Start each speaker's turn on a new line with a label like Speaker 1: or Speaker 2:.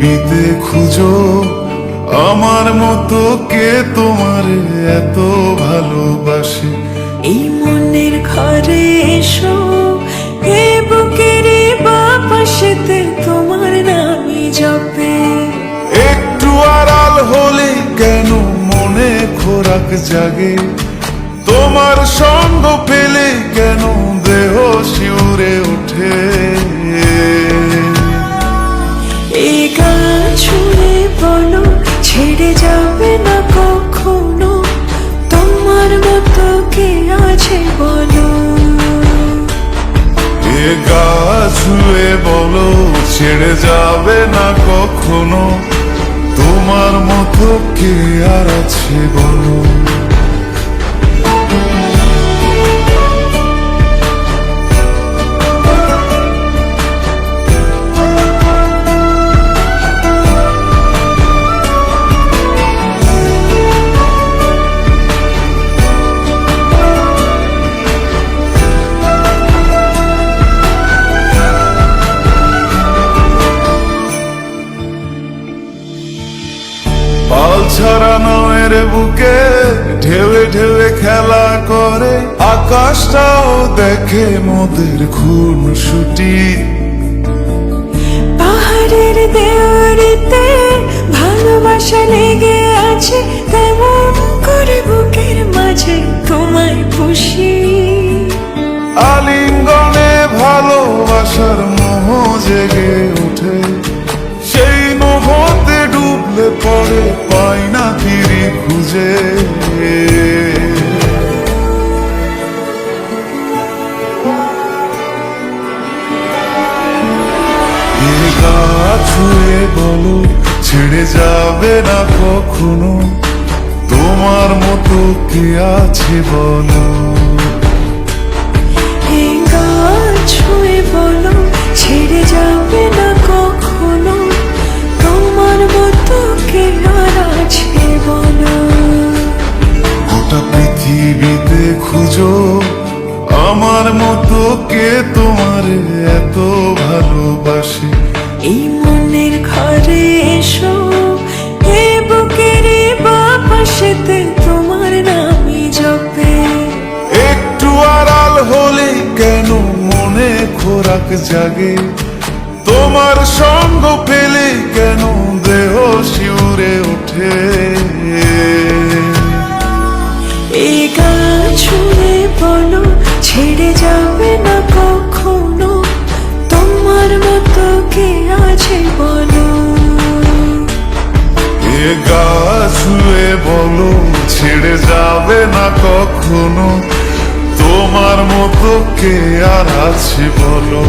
Speaker 1: পৃথিবীতে খুঁজো আমার মতো কে তোমার এত ভালোবাসে।
Speaker 2: এই মনের ঘরে এসো, এ বুকের বাপাশেতে তোমার নামই জপে।
Speaker 1: একটু আড়াল হলে কেন মনে খোরাক জাগে, তোমার সঙ্গ পেলে কেন দেহ শিউরে ওঠে।
Speaker 2: এই গান ছুঁয়ে বলো ছেড়ে যাবে না কখনো, তোমার মতো কে আছে বলো।
Speaker 1: এ গা ছুঁয়ে বলো ছেড়ে যাবে না কখনো, তোমার মতো কে আর আছে বলো। পাল ছাড়া নয়ের বুকে ঢেউে ঢেউে খেলা করে, আকাশটাও দেখে মোদের খুন ছুটি।
Speaker 2: পাহাড়ের দেওয়ারিতে ভালোবাসা লেগে আছে, তেমন করে বুকের মাঝে তোমায় পুষি।
Speaker 1: আলিঙ্গনে ভালোবাসার মোহ জেগে ওঠে, সেই মোহতে ডুবলে পড়ে পাই না তীরে খুঁজে। এ গা ছুঁয়ে বলো ছেড়ে যাবে না কখনো, তোমার মতো কে আছে বলো।
Speaker 2: এই গান ছুঁয়ে বলো ছেড়ে যাবে না কখনো, তোমার মতো কে আর আছে বলো।
Speaker 1: গোটা পৃথিবীতে খুঁজো আমার মতো কে তোমার এত ভালোবাসে।
Speaker 2: এই মনের ঘরে এসো, এ বুকের বাপাশেতে তোমার নামই জপে।
Speaker 1: একটু আড়াল হলে কেন মনে খোরাক জাগে, তোমার সঙ্গ পেলে কেন দেহ শিউরে ওঠে।
Speaker 2: এই গান ছুঁয়ে বলো ছেড়ে যাবে না কখনো, তোমার মতো কে আছে বলো।
Speaker 1: এ গা ছুঁয়ে বলো ছেড়ে যাবে না কখনো, তোমার মতো কে আর আছে বলো।